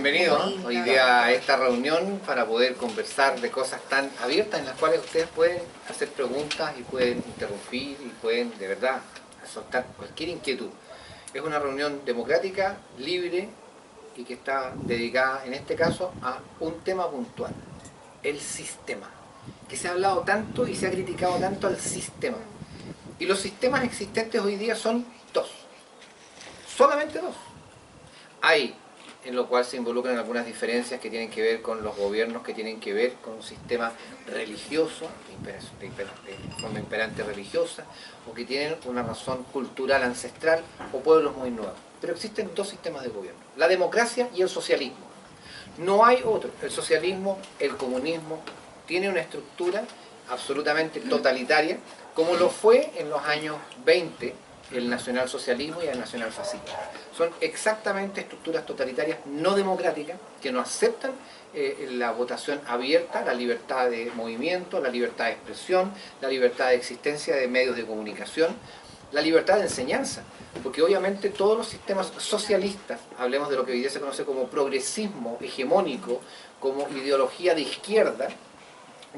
Bienvenido hoy día a esta reunión para poder conversar de cosas tan abiertas en las cuales ustedes pueden hacer preguntas y pueden interrumpir y pueden de verdad soltar cualquier inquietud. Es una reunión democrática, libre y que está dedicada en este caso a un tema puntual, el sistema, que se ha hablado tanto y se ha criticado tanto al sistema. Y los sistemas existentes hoy día son dos, solamente dos. Hay en lo cual se involucran algunas diferencias que tienen que ver con los gobiernos, que tienen que ver con un sistema religioso, de forma imperante religiosa, o que tienen una razón cultural ancestral, o pueblos muy nuevos. Pero existen dos sistemas de gobierno, la democracia y el socialismo. No hay otro. El socialismo, el comunismo, tiene una estructura absolutamente totalitaria, como lo fue en los años 20, el nacionalsocialismo y el nacionalfascismo. Son exactamente estructuras totalitarias no democráticas que no aceptan la votación abierta, la libertad de movimiento, la libertad de expresión, la libertad de existencia de medios de comunicación, la libertad de enseñanza, porque obviamente todos los sistemas socialistas, hablemos de lo que hoy día se conoce como progresismo hegemónico, como ideología de izquierda,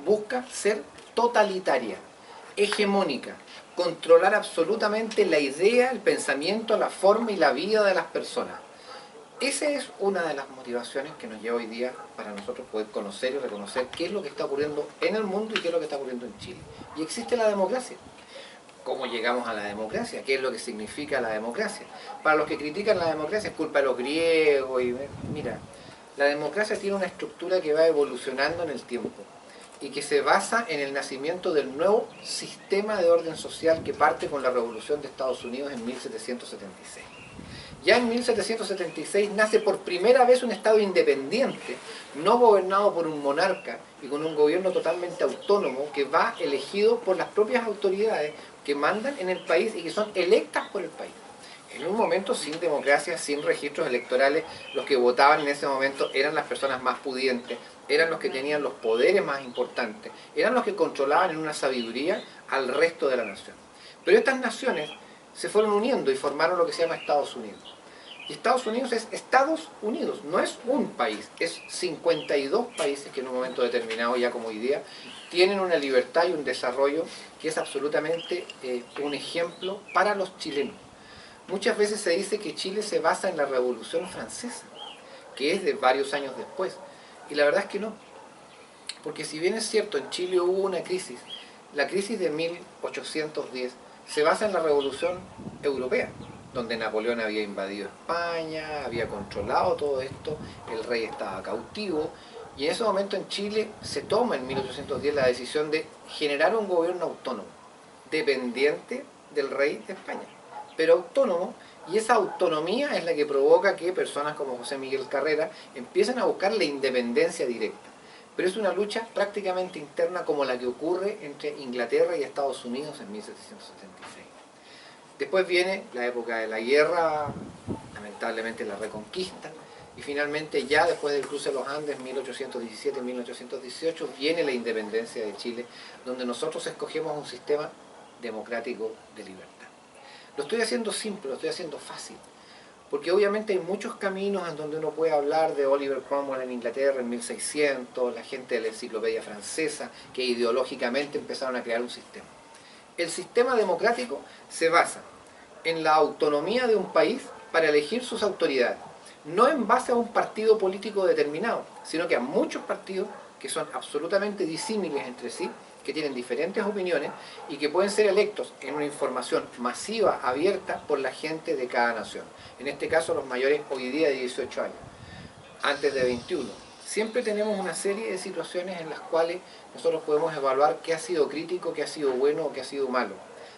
busca ser totalitaria, hegemónica, controlar absolutamente la idea, el pensamiento, la forma y la vida de las personas. Esa es una de las motivaciones que nos lleva hoy día para nosotros poder conocer y reconocer qué es lo que está ocurriendo en el mundo y qué es lo que está ocurriendo en Chile. Y existe la democracia. ¿Cómo llegamos a la democracia? ¿Qué es lo que significa la democracia? Para los que critican la democracia es culpa de los griegos. Mira, la democracia tiene una estructura que va evolucionando en el tiempo y que se basa en el nacimiento del nuevo sistema de orden social que parte con la Revolución de Estados Unidos en 1776. Ya en 1776 nace por primera vez un Estado independiente, no gobernado por un monarca y con un gobierno totalmente autónomo que va elegido por las propias autoridades que mandan en el país y que son electas por el país. En un momento sin democracia, sin registros electorales, los que votaban en ese momento eran las personas más pudientes, eran los que tenían los poderes más importantes, eran los que controlaban en una sabiduría al resto de la nación. Pero estas naciones se fueron uniendo y formaron lo que se llama Estados Unidos. Y Estados Unidos es Estados Unidos, no es un país, es 52 países que en un momento determinado, ya como hoy día, tienen una libertad y un desarrollo que es absolutamente un ejemplo para los chilenos. Muchas veces se dice que Chile se basa en la Revolución Francesa, que es de varios años después. Y la verdad es que no. Porque si bien es cierto, en Chile hubo una crisis, la crisis de 1810 se basa en la Revolución Europea, donde Napoleón había invadido España, había controlado todo esto, el rey estaba cautivo, y en ese momento en Chile se toma en 1810 la decisión de generar un gobierno autónomo, dependiente del rey de España, pero autónomo, y esa autonomía es la que provoca que personas como José Miguel Carrera empiecen a buscar la independencia directa. Pero es una lucha prácticamente interna como la que ocurre entre Inglaterra y Estados Unidos en 1776. Después viene la época de la guerra, lamentablemente la reconquista, y finalmente ya después del cruce de los Andes, 1817-1818, viene la independencia de Chile, donde nosotros escogemos un sistema democrático de libertad. Lo estoy haciendo simple, lo estoy haciendo fácil, porque obviamente hay muchos caminos en donde uno puede hablar de Oliver Cromwell en Inglaterra en 1600, la gente de la enciclopedia francesa, que ideológicamente empezaron a crear un sistema. El sistema democrático se basa en la autonomía de un país para elegir sus autoridades, no en base a un partido político determinado, sino que a muchos partidos que son absolutamente disímiles entre sí, que tienen diferentes opiniones y que pueden ser electos en una información masiva, abierta por la gente de cada nación. En este caso los mayores hoy día de 18 años, antes de 21. Siempre tenemos una serie de situaciones en las cuales nosotros podemos evaluar qué ha sido crítico, qué ha sido bueno o qué ha sido malo.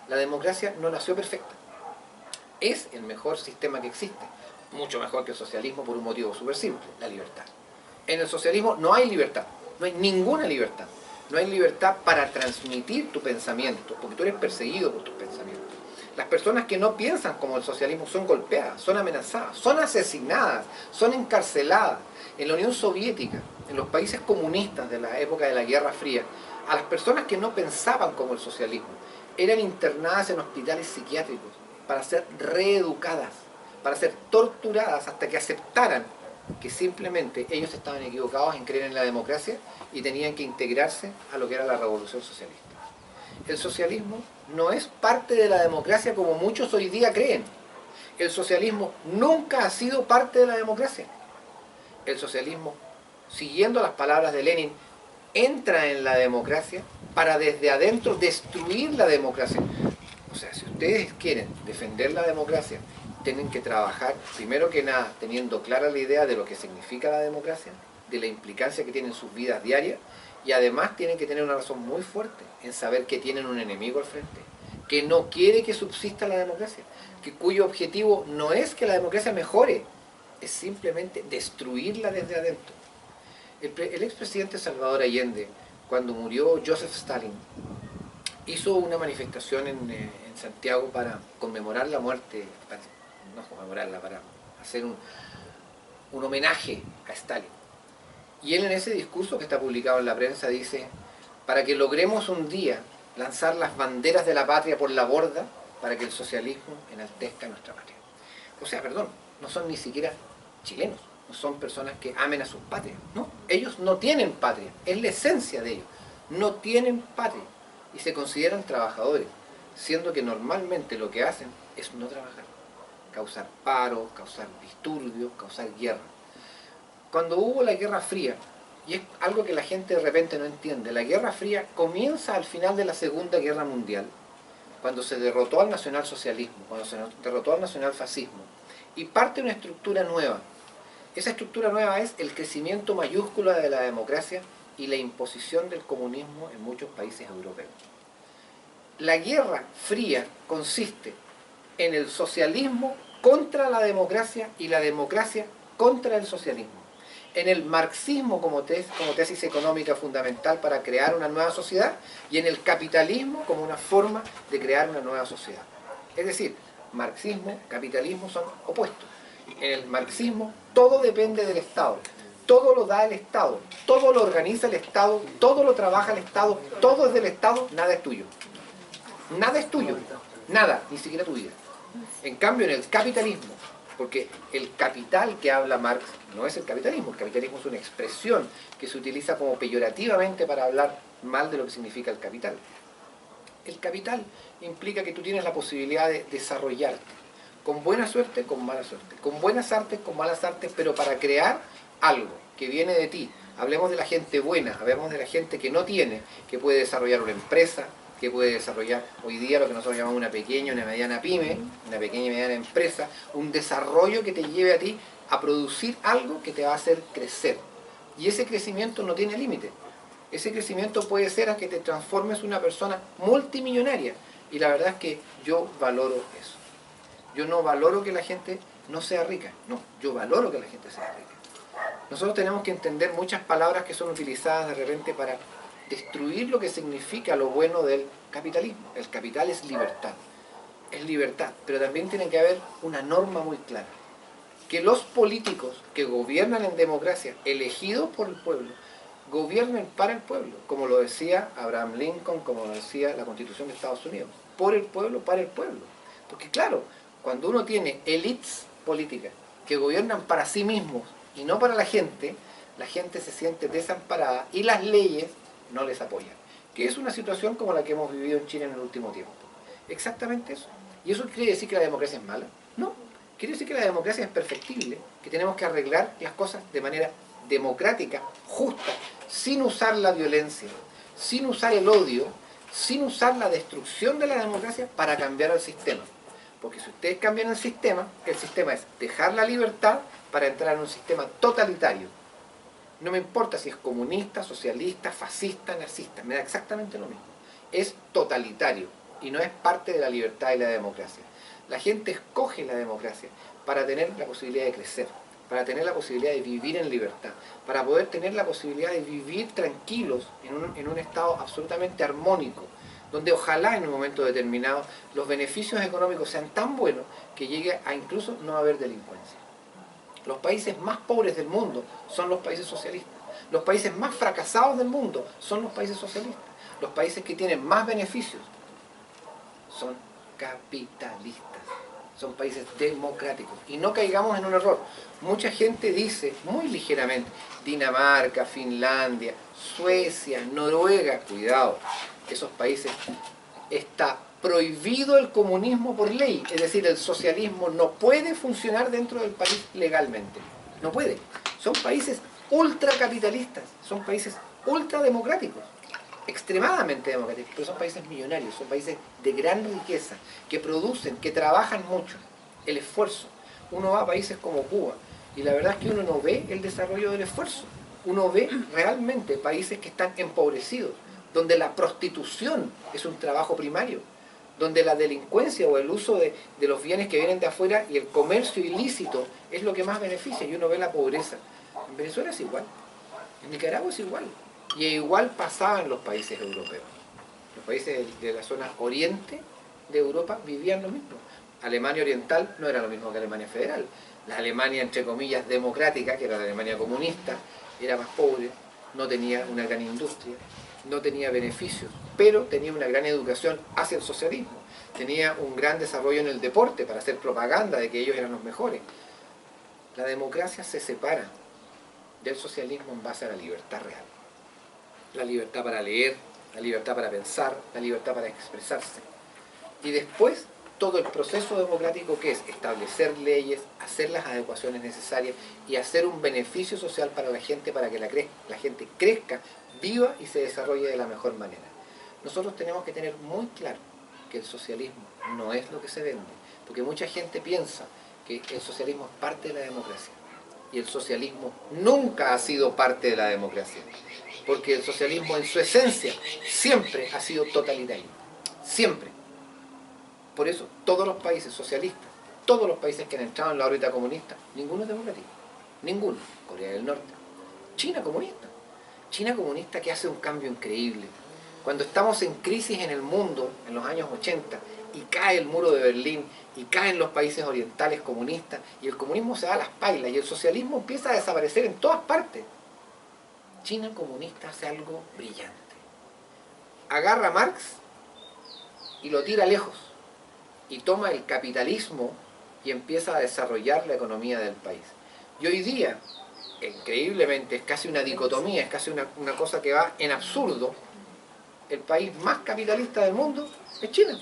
La democracia no nació perfecta. Es el mejor sistema que existe, mucho mejor que el socialismo por un motivo súper simple, la libertad. En el socialismo no hay libertad, no hay ninguna libertad. No hay libertad para transmitir tu pensamiento, porque tú eres perseguido por tus pensamientos. Las personas que no piensan como el socialismo son golpeadas, son amenazadas, son asesinadas, son encarceladas. En la Unión Soviética, en los países comunistas de la época de la Guerra Fría, a las personas que no pensaban como el socialismo eran internadas en hospitales psiquiátricos para ser reeducadas, para ser torturadas hasta que aceptaran que simplemente ellos estaban equivocados en creer en la democracia y tenían que integrarse a lo que era la revolución socialista. El socialismo no es parte de la democracia como muchos hoy día creen. El socialismo nunca ha sido parte de la democracia. El socialismo, siguiendo las palabras de Lenin, entra en la democracia para desde adentro destruir la democracia. O sea, si ustedes quieren defender la democracia, tienen que trabajar, primero que nada, teniendo clara la idea de lo que significa la democracia, de la implicancia que tiene en sus vidas diarias, y además tienen que tener una razón muy fuerte en saber que tienen un enemigo al frente, que no quiere que subsista la democracia, cuyo objetivo no es que la democracia mejore, es simplemente destruirla desde adentro. El expresidente Salvador Allende, cuando murió Joseph Stalin, hizo una manifestación en Santiago para conmemorar la muerte, no conmemorarla, para hacer un homenaje a Stalin. Y él en ese discurso que está publicado en la prensa dice: para que logremos un día lanzar las banderas de la patria por la borda, para que el socialismo enaltezca nuestra patria. O sea, perdón, no son ni siquiera chilenos, no son personas que amen a sus patrias, no, ellos no tienen patria, es la esencia de ellos, no tienen patria y se consideran trabajadores, siendo que normalmente lo que hacen es no trabajar, causar paro, causar disturbios, causar guerra. Cuando hubo la Guerra Fría, y es algo que la gente de repente no entiende, la Guerra Fría comienza al final de la Segunda Guerra Mundial, cuando se derrotó al nacionalsocialismo, cuando se derrotó al nacionalfascismo, y parte una estructura nueva. Esa estructura nueva es el crecimiento mayúsculo de la democracia y la imposición del comunismo en muchos países europeos. La Guerra Fría consiste en el socialismo contra la democracia y la democracia contra el socialismo. En el marxismo como tesis económica fundamental para crear una nueva sociedad y en el capitalismo como una forma de crear una nueva sociedad. Es decir, marxismo, capitalismo son opuestos. En el marxismo todo depende del Estado, todo lo da el Estado, todo lo organiza el Estado, todo lo trabaja el Estado, todo es del Estado, nada es tuyo. Nada es tuyo, nada, ni siquiera tu vida. En cambio en el capitalismo, porque el capital que habla Marx no es el capitalismo es una expresión que se utiliza como peyorativamente para hablar mal de lo que significa el capital. El capital implica que tú tienes la posibilidad de desarrollarte, con buena suerte, con mala suerte, con buenas artes, con malas artes, pero para crear algo que viene de ti. Hablemos de la gente buena, hablemos de la gente que no tiene, que puede desarrollar una empresa, que puede desarrollar hoy día lo que nosotros llamamos una pequeña, una mediana pyme, una pequeña y mediana empresa, un desarrollo que te lleve a ti a producir algo que te va a hacer crecer. Y ese crecimiento no tiene límite. Ese crecimiento puede ser a que te transformes en una persona multimillonaria. Y la verdad es que yo valoro eso. Yo no valoro que la gente no sea rica. No, yo valoro que la gente sea rica. Nosotros tenemos que entender muchas palabras que son utilizadas de repente para destruir lo que significa lo bueno del capitalismo. El capital es libertad, pero también tiene que haber una norma muy clara. Que los políticos que gobiernan en democracia, elegidos por el pueblo, gobiernen para el pueblo, como lo decía Abraham Lincoln, como lo decía la Constitución de Estados Unidos, por el pueblo, para el pueblo. Porque claro, cuando uno tiene élites políticas que gobiernan para sí mismos y no para la gente se siente desamparada y las leyes no les apoyan. Que es una situación como la que hemos vivido en Chile en el último tiempo. Exactamente eso. ¿Y eso quiere decir que la democracia es mala? No. Quiere decir que la democracia es perfectible, que tenemos que arreglar las cosas de manera democrática, justa, sin usar la violencia, sin usar el odio, sin usar la destrucción de la democracia para cambiar el sistema. Porque si ustedes cambian el sistema es dejar la libertad para entrar en un sistema totalitario. No me importa si es comunista, socialista, fascista, nazista, me da exactamente lo mismo. Es totalitario y no es parte de la libertad y la democracia. La gente escoge la democracia para tener la posibilidad de crecer, para tener la posibilidad de vivir en libertad, para poder tener la posibilidad de vivir tranquilos en un estado absolutamente armónico, donde ojalá en un momento determinado los beneficios económicos sean tan buenos que llegue a incluso no haber delincuencia. Los países más pobres del mundo son los países socialistas. Los países más fracasados del mundo son los países socialistas. Los países que tienen más beneficios son capitalistas. son países democráticos. Y no caigamos en un error. Mucha gente dice, muy ligeramente, Dinamarca, Finlandia, Suecia, Noruega, cuidado, esos países está prohibido el comunismo por ley, es decir, el socialismo no puede funcionar dentro del país legalmente, no puede. Son países ultracapitalistas, son países ultrademocráticos, extremadamente democráticos, pero son países millonarios, son países de gran riqueza, que producen, que trabajan mucho, el esfuerzo. Uno va a países como Cuba, y la verdad es que uno no ve el desarrollo del esfuerzo, uno ve realmente países que están empobrecidos, donde la prostitución es un trabajo primario, donde la delincuencia o el uso de los bienes que vienen de afuera y el comercio ilícito es lo que más beneficia, y uno ve la pobreza. En Venezuela es igual, en Nicaragua es igual, y igual pasaba en los países europeos. Los países de la zona oriente de Europa vivían lo mismo. Alemania Oriental no era lo mismo que Alemania Federal. La Alemania, entre comillas, democrática, que era la Alemania comunista, era más pobre, no tenía una gran industria, no tenía beneficios, pero tenía una gran educación hacia el socialismo. Tenía un gran desarrollo en el deporte para hacer propaganda de que ellos eran los mejores. La democracia se separa del socialismo en base a la libertad real. La libertad para leer, la libertad para pensar, la libertad para expresarse. Y después, todo el proceso democrático, que es establecer leyes, hacer las adecuaciones necesarias y hacer un beneficio social para la gente, para que la gente crezca, viva y se desarrolle de la mejor manera. Nosotros tenemos que tener muy claro que el socialismo no es lo que se vende, porque mucha gente piensa que el socialismo es parte de la democracia, y el socialismo nunca ha sido parte de la democracia, porque el socialismo en su esencia siempre ha sido totalitario, siempre. Por eso todos los países socialistas, todos los países que han entrado en la órbita comunista, ninguno es democrático, ninguno. Corea del Norte, China comunista que hace un cambio increíble. Cuando estamos en crisis en el mundo, en los años 80, y cae el muro de Berlín, y caen los países orientales comunistas, y el comunismo se da a las pailas, y el socialismo empieza a desaparecer en todas partes, China comunista hace algo brillante. Agarra a Marx y lo tira lejos, y toma el capitalismo y empieza a desarrollar la economía del país. Y hoy día, increíblemente, es casi una dicotomía, es casi una cosa que va en absurdo. El país más capitalista del mundo es China.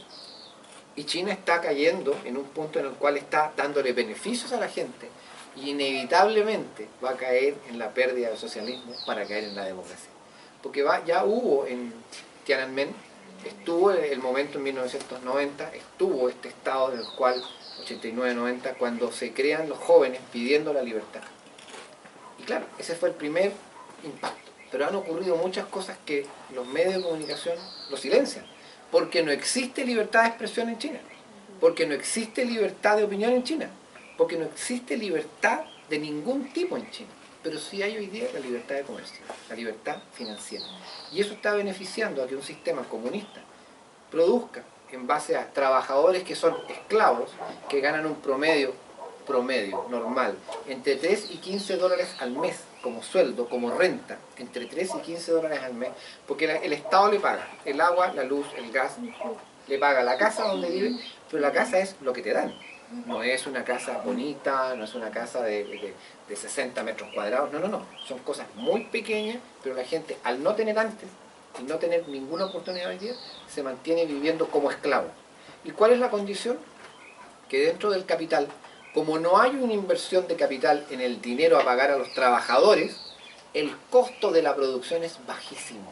Y China está cayendo en un punto en el cual está dándole beneficios a la gente, y inevitablemente va a caer en la pérdida del socialismo para caer en la democracia. Porque ya hubo en Tiananmen, estuvo el momento en 1990, estuvo este estado en el cual, 89-90, cuando se crean los jóvenes pidiendo la libertad. Y claro, ese fue el primer impacto. Pero han ocurrido muchas cosas que los medios de comunicación lo silencian. Porque no existe libertad de expresión en China. Porque no existe libertad de opinión en China. Porque no existe libertad de ningún tipo en China. Pero sí hay hoy día la libertad de comercio, la libertad financiera. Y eso está beneficiando a que un sistema comunista produzca en base a trabajadores que son esclavos, que ganan un promedio normal, entre 3 y 15 dólares al mes como sueldo, como renta, entre 3 y 15 dólares al mes, porque el Estado le paga el agua, la luz, el gas, le paga la casa donde vive, pero la casa es lo que te dan. No es una casa bonita, no es una casa de 60 metros cuadrados, no, son cosas muy pequeñas, pero la gente, al no tener antes y no tener ninguna oportunidad hoy día, se mantiene viviendo como esclavo. ¿Y cuál es la condición? Que dentro del capital, como no hay una inversión de capital en el dinero a pagar a los trabajadores, el costo de la producción es bajísimo.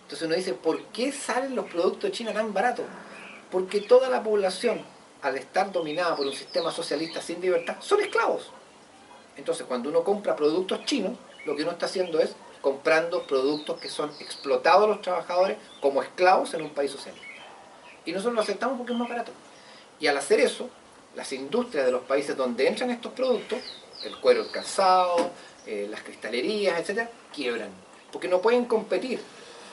Entonces uno dice, ¿por qué salen los productos de China tan baratos? Porque toda la población, al estar dominada por un sistema socialista sin libertad, son esclavos. Entonces cuando uno compra productos chinos, lo que uno está haciendo es comprando productos que son explotados a los trabajadores como esclavos en un país socialista. Y nosotros lo aceptamos porque es más barato. Y al hacer eso, las industrias de los países donde entran estos productos, el cuero, el calzado, las cristalerías, etc., quiebran. Porque no pueden competir,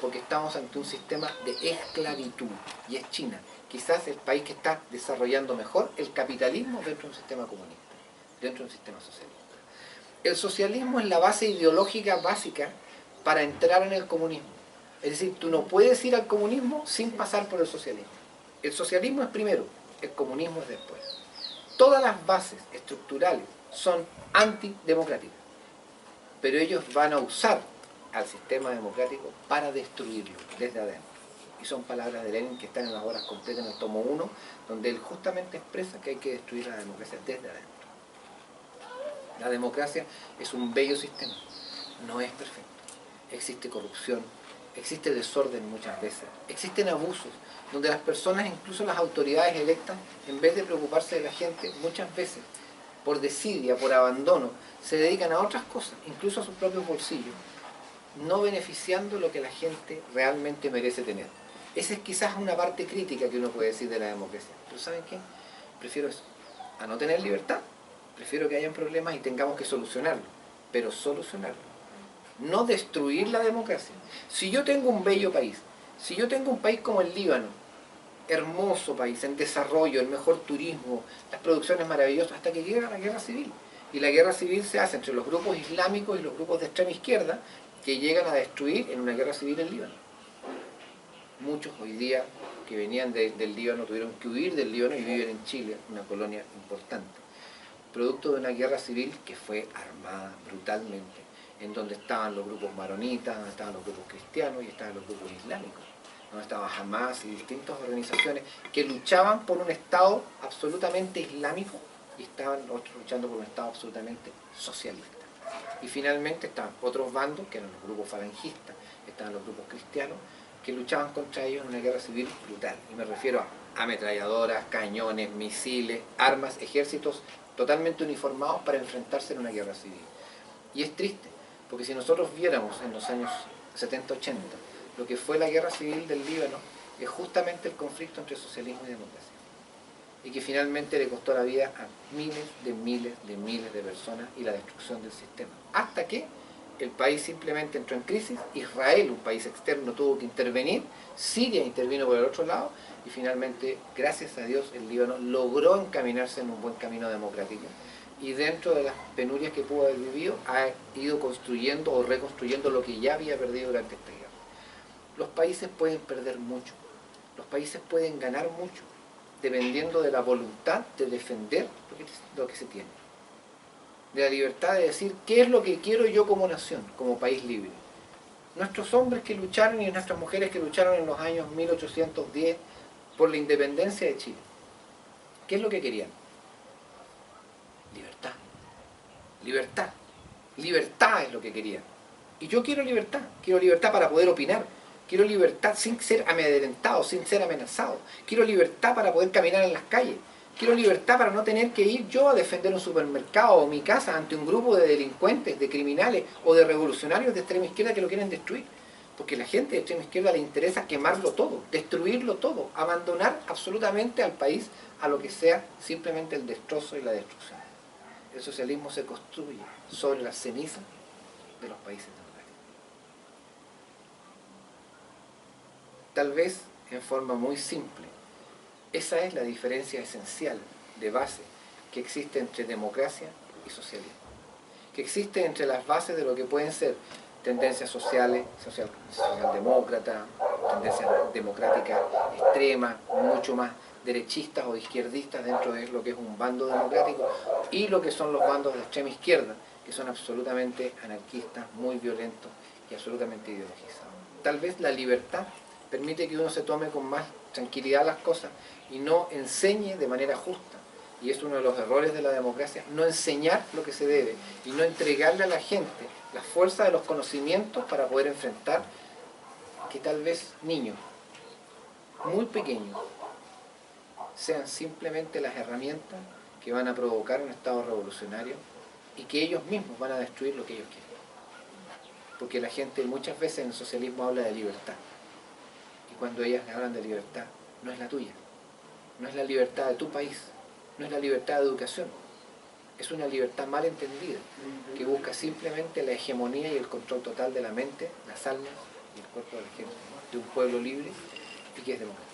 porque estamos ante un sistema de esclavitud, y es China, quizás el país que está desarrollando mejor el capitalismo dentro de un sistema comunista, dentro de un sistema socialista. El socialismo es la base ideológica básica para entrar en el comunismo. Es decir, tú no puedes ir al comunismo sin pasar por el socialismo. El socialismo es primero, el comunismo es después. Todas las bases estructurales son antidemocráticas, pero ellos van a usar al sistema democrático para destruirlo desde adentro. Y son palabras de Lenin que están en las obras completas en el tomo 1, donde él justamente expresa que hay que destruir la democracia desde adentro. La democracia es un bello sistema, no es perfecto. Existe corrupción, existe desorden muchas veces, existen abusos, donde las personas, incluso las autoridades electas, en vez de preocuparse de la gente, muchas veces, por desidia, por abandono, se dedican a otras cosas, incluso a sus propios bolsillos, no beneficiando lo que la gente realmente merece tener. Esa es quizás una parte crítica que uno puede decir de la democracia. Pero ¿saben qué? Prefiero eso, a no tener libertad. Prefiero que hayan problemas y tengamos que solucionarlo, pero solucionarlo. No destruir la democracia. Si yo tengo un bello país, si yo tengo un país como el Líbano, hermoso país, en desarrollo, el mejor turismo, las producciones maravillosas, hasta que llega la guerra civil. Y la guerra civil se hace entre los grupos islámicos y los grupos de extrema izquierda, que llegan a destruir en una guerra civil el Líbano. Muchos hoy día que venían del Líbano tuvieron que huir del Líbano y viven en Chile, una colonia importante, producto de una guerra civil que fue armada brutalmente, en donde estaban los grupos maronitas, donde estaban los grupos cristianos y estaban los grupos islámicos, donde estaban Hamas y distintas organizaciones que luchaban por un Estado absolutamente islámico y estaban otros luchando por un Estado absolutamente socialista. Y finalmente estaban otros bandos, que eran los grupos falangistas, estaban los grupos cristianos, que luchaban contra ellos en una guerra civil brutal. Y me refiero a ametralladoras, cañones, misiles, armas, ejércitos totalmente uniformados para enfrentarse en una guerra civil. Y es triste, porque si nosotros viéramos en los años 70-80 lo que fue la guerra civil del Líbano, es justamente el conflicto entre socialismo y democracia. Y que finalmente le costó la vida a miles de personas y la destrucción del sistema. Hasta que el país simplemente entró en crisis, Israel, un país externo, tuvo que intervenir, Siria intervino por el otro lado, y finalmente, gracias a Dios, el Líbano logró encaminarse en un buen camino democrático, y dentro de las penurias que pudo haber vivido, ha ido construyendo o reconstruyendo lo que ya había perdido durante esta guerra. Los países pueden perder mucho, los países pueden ganar mucho, dependiendo de la voluntad de defender lo que se tiene. De la libertad de decir qué es lo que quiero yo como nación, como país libre. Nuestros hombres que lucharon y nuestras mujeres que lucharon en los años 1810 por la independencia de Chile, ¿qué es lo que querían? Libertad. Libertad. Libertad es lo que querían. Y yo quiero libertad para poder opinar. Quiero libertad sin ser amedrentado, sin ser amenazado. Quiero libertad para poder caminar en las calles. Quiero libertad para no tener que ir yo a defender un supermercado o mi casa ante un grupo de delincuentes, de criminales o de revolucionarios de extrema izquierda que lo quieren destruir. Porque a la gente de extrema izquierda le interesa quemarlo todo, destruirlo todo, abandonar absolutamente al país a lo que sea simplemente el destrozo y la destrucción. El socialismo se construye sobre las cenizas de los países democráticos. Tal vez en forma muy simple, esa es la diferencia esencial, de base, que existe entre democracia y socialismo. Que existe entre las bases de lo que pueden ser tendencias sociales, socialdemócratas, tendencias democráticas extremas, mucho más derechistas o izquierdistas dentro de lo que es un bando democrático, y lo que son los bandos de extrema izquierda, que son absolutamente anarquistas, muy violentos y absolutamente ideologizados. Tal vez la libertad permite que uno se tome con más tranquilidad las cosas y no enseñe de manera justa. Y es uno de los errores de la democracia, no enseñar lo que se debe y no entregarle a la gente la fuerza de los conocimientos para poder enfrentar que tal vez niños muy pequeños sean simplemente las herramientas que van a provocar un estado revolucionario y que ellos mismos van a destruir lo que ellos quieren. Porque la gente muchas veces en el socialismo habla de libertad. Y cuando ellas hablan de libertad, no es la tuya. No es la libertad de tu país. No es la libertad de educación. Es una libertad mal entendida, que busca simplemente la hegemonía y el control total de la mente, las almas y el cuerpo de la gente, de un pueblo libre y que es democrático.